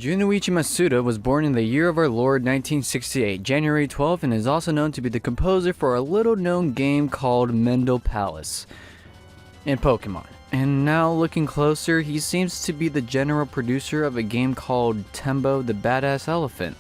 Junichi Masuda was born in the year of our Lord 1968, January 12th, and is also known to be the composer for a little-known game called Mendel Palace in Pokemon. And now looking closer, he seems to be the general producer of a game called Tembo the Badass Elephant.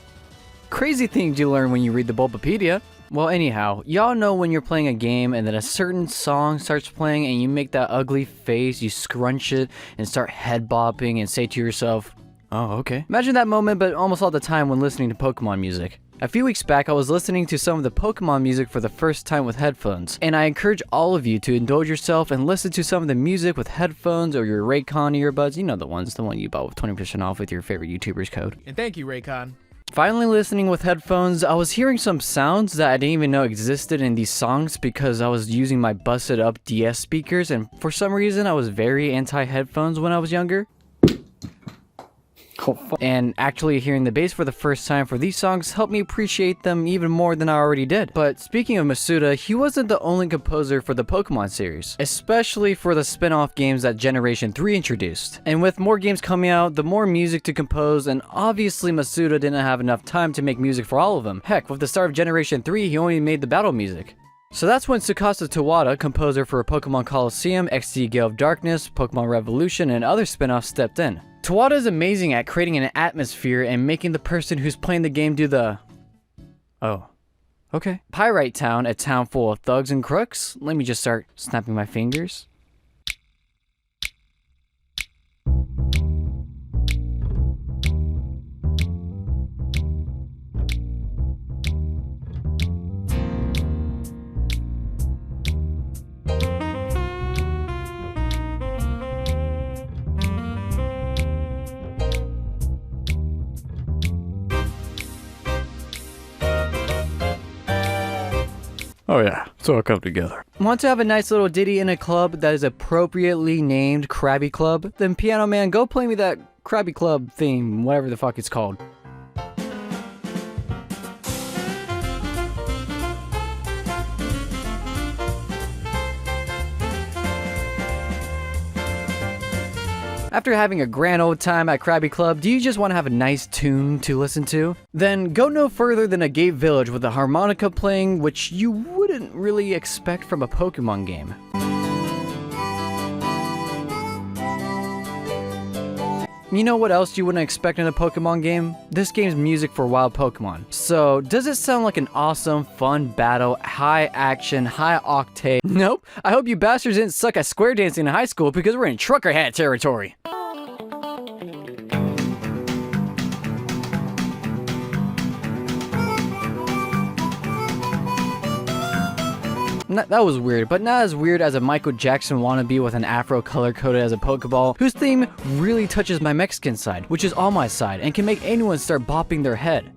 Crazy things you learn when you read the Bulbapedia. Well, anyhow, y'all know when you're playing a game and then a certain song starts playing and you make that ugly face, you scrunch it and start head bopping and say to yourself, oh, okay. Imagine that moment, but almost all the time when listening to Pokemon music. A few weeks back, I was listening to some of the Pokemon music for the first time with headphones, and I encourage all of you to indulge yourself and listen to some of the music with headphones or your Raycon earbuds. You know the one you bought with 20% off with your favorite YouTuber's code. And thank you, Raycon. Finally listening with headphones, I was hearing some sounds that I didn't even know existed in these songs because I was using my busted up DS speakers, and for some reason I was very anti-headphones when I was younger. And actually hearing the bass for the first time for these songs helped me appreciate them even more than I already did. But speaking of Masuda, he wasn't the only composer for the Pokemon series, especially for the spin-off games that Generation 3 introduced. And with more games coming out, the more music to compose, and obviously Masuda didn't have enough time to make music for all of them. Heck, with the start of Generation 3, he only made the battle music. So that's when Tsukasa Tawada, composer for Pokemon Colosseum, XD Gale of Darkness, Pokemon Revolution, and other spin-offs stepped in. Tawada is amazing at creating an atmosphere and making the person who's playing the game do the... oh. Okay. Pyrite Town, a town full of thugs and crooks? Let me just start snapping my fingers. Oh yeah, it's all come together. Want to have a nice little ditty in a club that is appropriately named Krabby Club? Then Piano Man, go play me that Krabby Club theme, whatever the fuck it's called. After having a grand old time at Krabby Club, do you just want to have a nice tune to listen to? Then go no further than Agate Village with a harmonica playing, which you wouldn't really expect from a Pokemon game. You know what else you wouldn't expect in a Pokemon game? This game's music for wild Pokemon. So, does it sound like an awesome, fun battle, high action, high octane? Nope. I hope you bastards didn't suck at square dancing in high school because we're in trucker hat territory. That was weird, but not as weird as a Michael Jackson wannabe with an afro color-coded as a Pokeball, whose theme really touches my Mexican side, which is all my side, and can make anyone start bopping their head.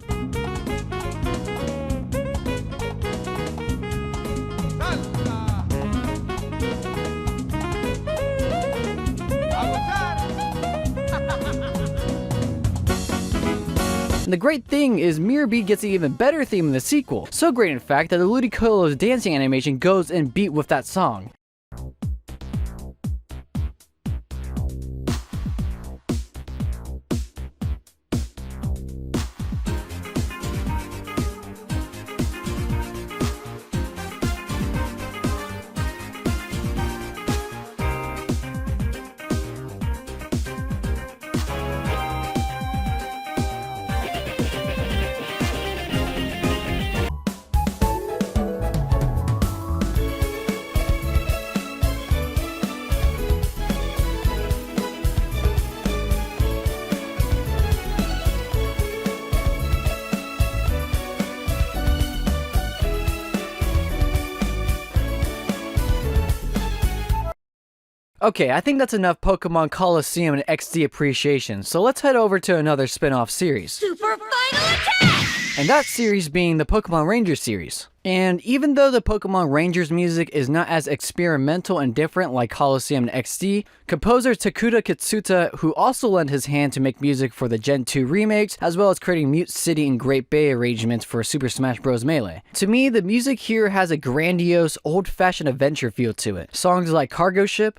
And the great thing is Miror gets an even better theme in the sequel. So great in fact that the Ludicolo's dancing animation goes in beat with that song. Okay, I think that's enough Pokemon Colosseum and XD appreciation, so let's head over to another spin-off series. Super Final Attack! And that series being the Pokemon Rangers series. And even though the Pokemon Rangers music is not as experimental and different like Colosseum and XD, composer Takuda Kitsuta, who also lent his hand to make music for the Gen 2 remakes, as well as creating Mute City and Great Bay arrangements for Super Smash Bros. Melee. To me, the music here has a grandiose, old-fashioned adventure feel to it. Songs like Cargo Ship,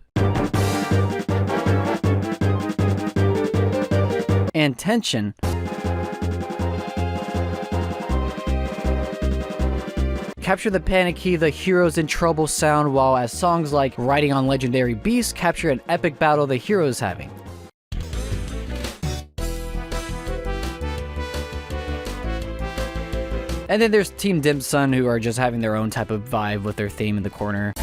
and tension. Capture the panicky, the heroes in trouble sound, while as songs like Riding on Legendary Beasts capture an epic battle the hero is having. And then there's Team Dim Sum, who are just having their own type of vibe with their theme in the corner.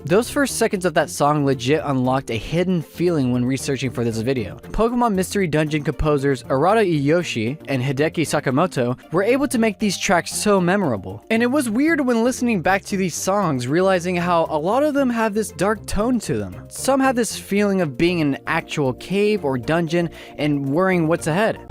Those first seconds of that song legit unlocked a hidden feeling when researching for this video. Pokemon Mystery Dungeon composers Arata Iyoshi and Hideki Sakamoto were able to make these tracks so memorable. And it was weird when listening back to these songs, realizing how a lot of them have this dark tone to them. Some have this feeling of being in an actual cave or dungeon and worrying what's ahead.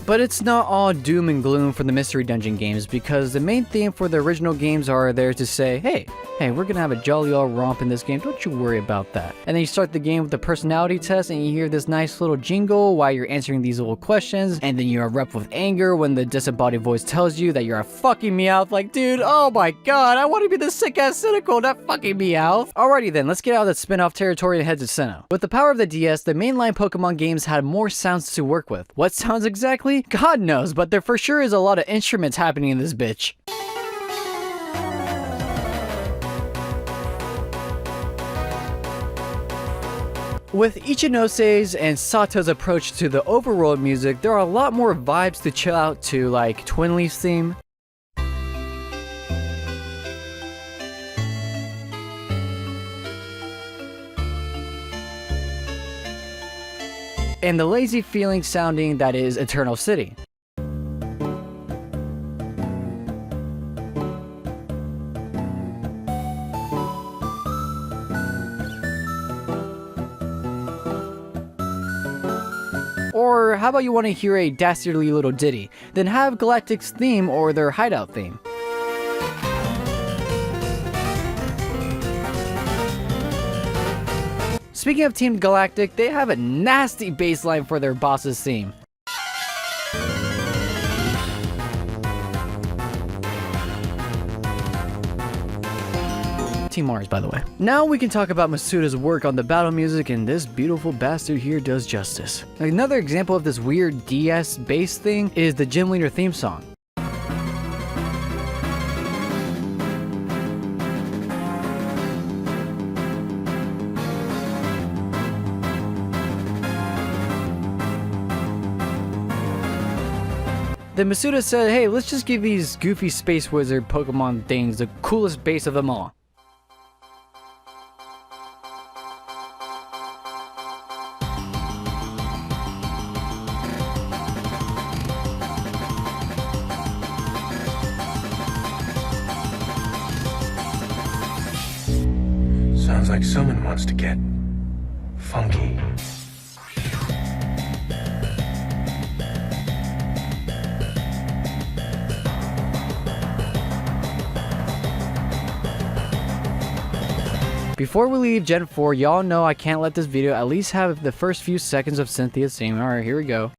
But it's not all doom and gloom for the Mystery Dungeon games, because the main theme for the original games are there to say, hey, we're gonna have a jolly old romp in this game, don't you worry about that. And then you start the game with the personality test and you hear this nice little jingle while you're answering these little questions, and then you erupt with anger when the disembodied voice tells you that you're a fucking Meowth, like, dude, oh my god, I want to be the sick-ass cynical, not fucking Meowth. Alrighty then, let's get out of that spin-off territory and head to Sinnoh. With the power of the DS, the mainline Pokemon games had more sounds to work with. What sounds exactly? God knows, but there for sure is a lot of instruments happening in this bitch. With Ichinose's and Sato's approach to the overworld music, there are a lot more vibes to chill out to, like Twin Leaf's theme, and the lazy feeling sounding that is Eternal City. Or how about you want to hear a dastardly little ditty? Then have Galactic's theme or their hideout theme. Speaking of Team Galactic, they have a nasty bass line for their boss's theme. Team Mars, by the way. Now we can talk about Masuda's work on the battle music, and this beautiful bastard here does justice. Another example of this weird DS bass thing is the Gym Leader theme song. Then Masuda said, hey, let's just give these goofy space wizard Pokemon things the coolest bass of them all. Sounds like someone wants to get funky. Before we leave Gen 4, y'all know I can't let this video at least have the first few seconds of Cynthia's theme. Alright, here we go.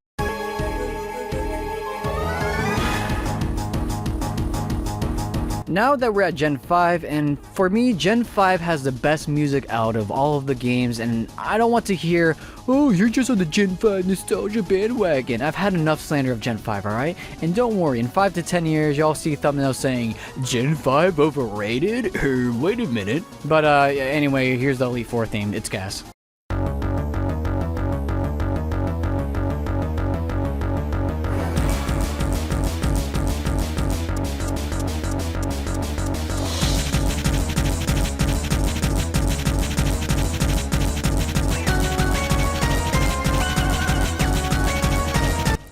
Now that we're at Gen 5, and for me, Gen 5 has the best music out of all of the games, and I don't want to hear, oh, you're just on the Gen 5 nostalgia bandwagon. I've had enough slander of Gen 5, alright? And don't worry, in 5 to 10 years, y'all see thumbnails saying, Gen 5 overrated? Wait a minute. But anyway, here's the Elite 4 theme. It's gas.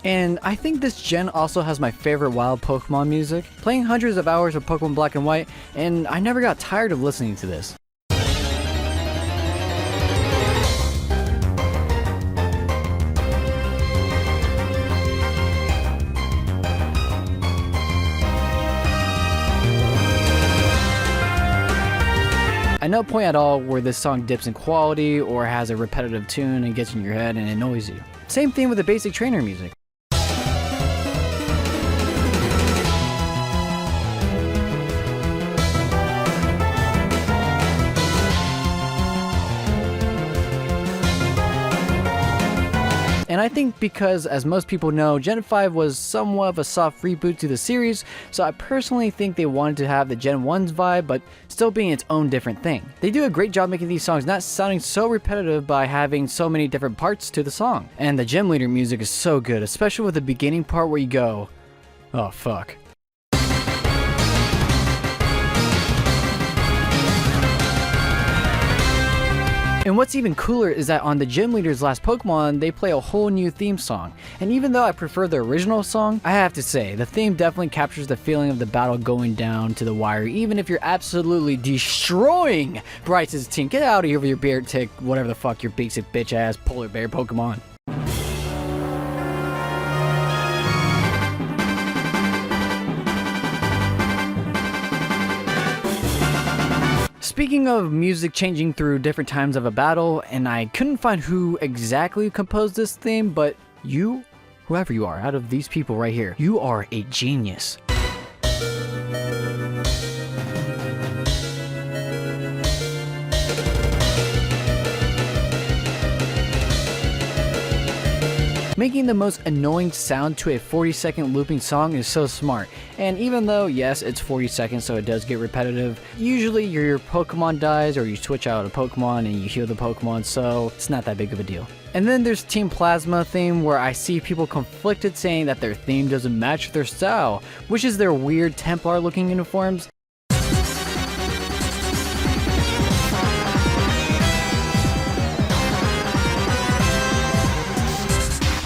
And I think this gen also has my favorite wild Pokemon music. Playing hundreds of hours of Pokemon Black and White, and I never got tired of listening to this. At no point at all where this song dips in quality or has a repetitive tune and gets in your head and annoys you. Same thing with the basic trainer music. And I think because, as most people know, Gen 5 was somewhat of a soft reboot to the series, so I personally think they wanted to have the Gen 1's vibe, but still being its own different thing. They do a great job making these songs not sounding so repetitive by having so many different parts to the song. And the gym leader music is so good, especially with the beginning part where you go, oh fuck. And what's even cooler is that on the Gym Leader's last Pokemon, they play a whole new theme song. And even though I prefer the original song, I have to say, the theme definitely captures the feeling of the battle going down to the wire, even if you're absolutely destroying Bryce's team. Get out of here with your bear tick, whatever the fuck your basic bitch ass polar bear Pokemon. Speaking of music changing through different times of a battle, and I couldn't find who exactly composed this theme, but you, whoever you are, out of these people right here, you are a genius. Making the most annoying sound to a 40-second looping song is so smart, and even though, yes, it's 40 seconds so it does get repetitive, usually your Pokemon dies or you switch out a Pokemon and you heal the Pokemon, so it's not that big of a deal. And then there's Team Plasma theme, where I see people conflicted saying that their theme doesn't match their style, which is their weird Templar looking uniforms.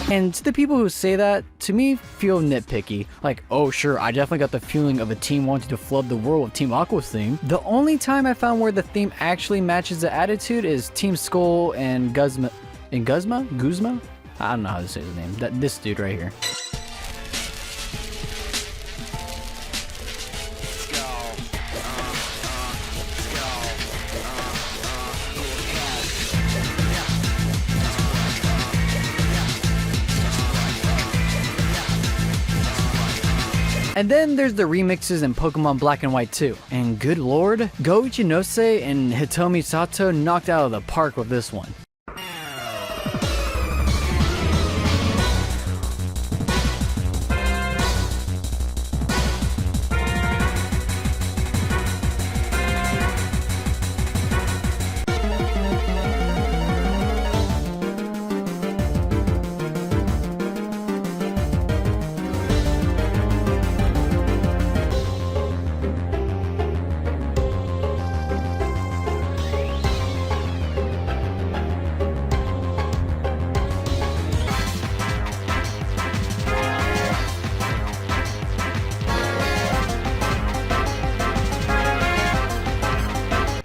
And to the people who say that, to me, feel nitpicky. Like, oh sure, I definitely got the feeling of a team wanting to flood the world with Team Aqua's theme. The only time I found where the theme actually matches the attitude is Team Skull and Guzma. And Guzma? I don't know how to say his name. This dude right here. And then there's the remixes in Pokemon Black and White 2. And good lord, Goichinose and Hitomi Sato knocked out of the park with this one.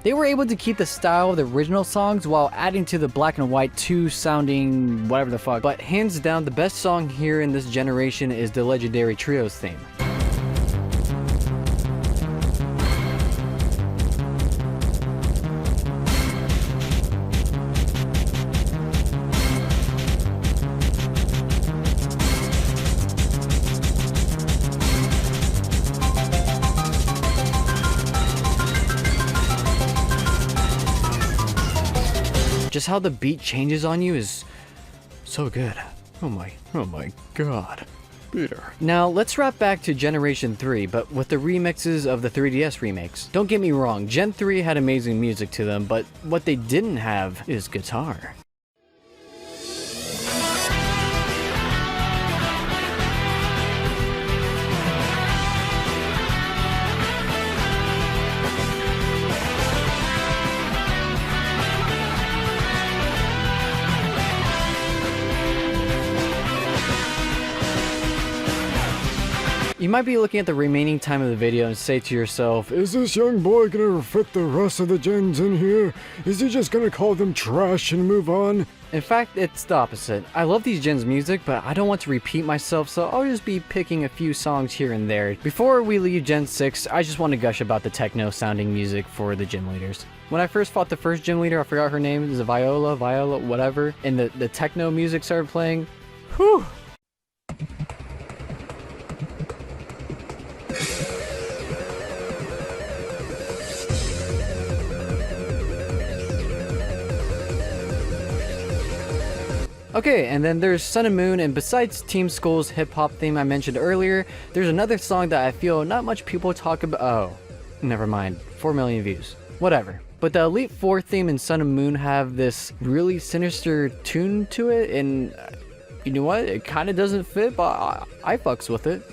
They were able to keep the style of the original songs while adding to the Black and White 2 sounding whatever the fuck. But hands down, the best song here in this generation is the legendary Trios theme. Just how the beat changes on you is so good. Oh my god. Peter. Now let's wrap back to Generation 3, but with the remixes of the 3DS remakes. Don't get me wrong, Gen 3 had amazing music to them, but what they didn't have is guitar. You might be looking at the remaining time of the video and say to yourself, is this young boy gonna fit the rest of the gens in here? Is he just gonna call them trash and move on? In fact, it's the opposite. I love these gens' music, but I don't want to repeat myself, so I'll just be picking a few songs here and there. Before we leave Gen 6, I just want to gush about the techno-sounding music for the gym leaders. When I first fought the first gym leader, I forgot her name, is it Viola, whatever, and the techno music started playing. Whew! Okay, and then there's Sun and Moon, and besides Team Skull's hip-hop theme I mentioned earlier, there's another song that I feel not much people talk about. Oh, never mind. 4 million views. Whatever. But the Elite Four theme and Sun and Moon have this really sinister tune to it, and you know what? It kind of doesn't fit, but I fucks with it.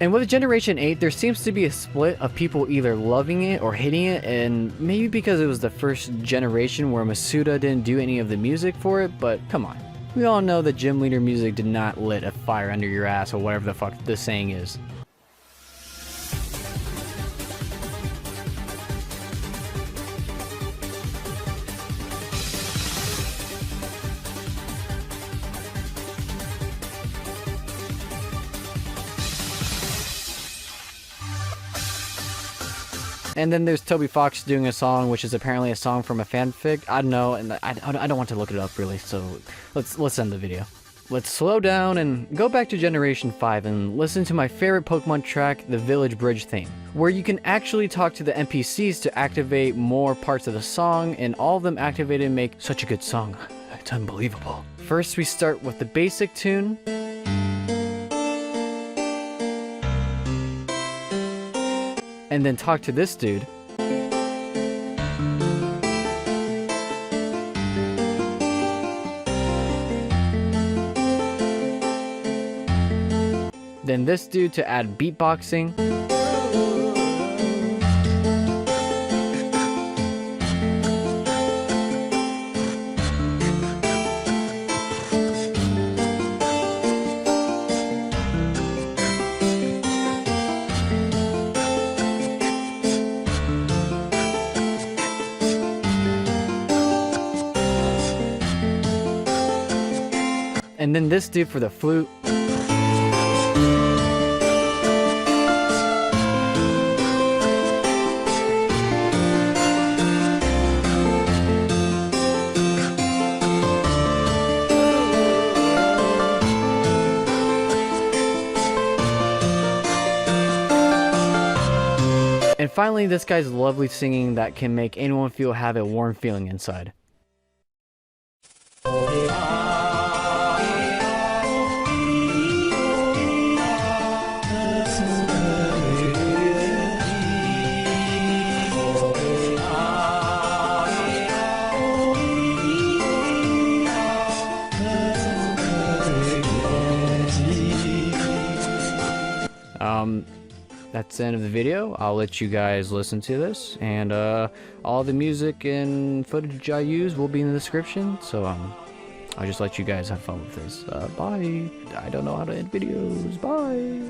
And with Generation 8, there seems to be a split of people either loving it or hating it, and maybe because it was the first generation where Masuda didn't do any of the music for it, but come on. We all know that gym leader music did not lit a fire under your ass or whatever the fuck the saying is. And then there's Toby Fox doing a song, which is apparently a song from a fanfic. I don't know, and I don't want to look it up really, so let's end the video. Let's slow down and go back to Generation 5 and listen to my favorite Pokemon track, the Village Bridge theme, where you can actually talk to the NPCs to activate more parts of the song, and all of them activated make such a good song. It's unbelievable. First, we start with the basic tune. And then talk to this dude. Then this dude to add beatboxing. And then this dude for the flute. And finally, this guy's lovely singing that can make anyone have a warm feeling inside. That's the end of the video. I'll let you guys listen to this, and all the music and footage I use will be in the description, so I'll just let you guys have fun with this. Bye. I don't know how to end videos. Bye.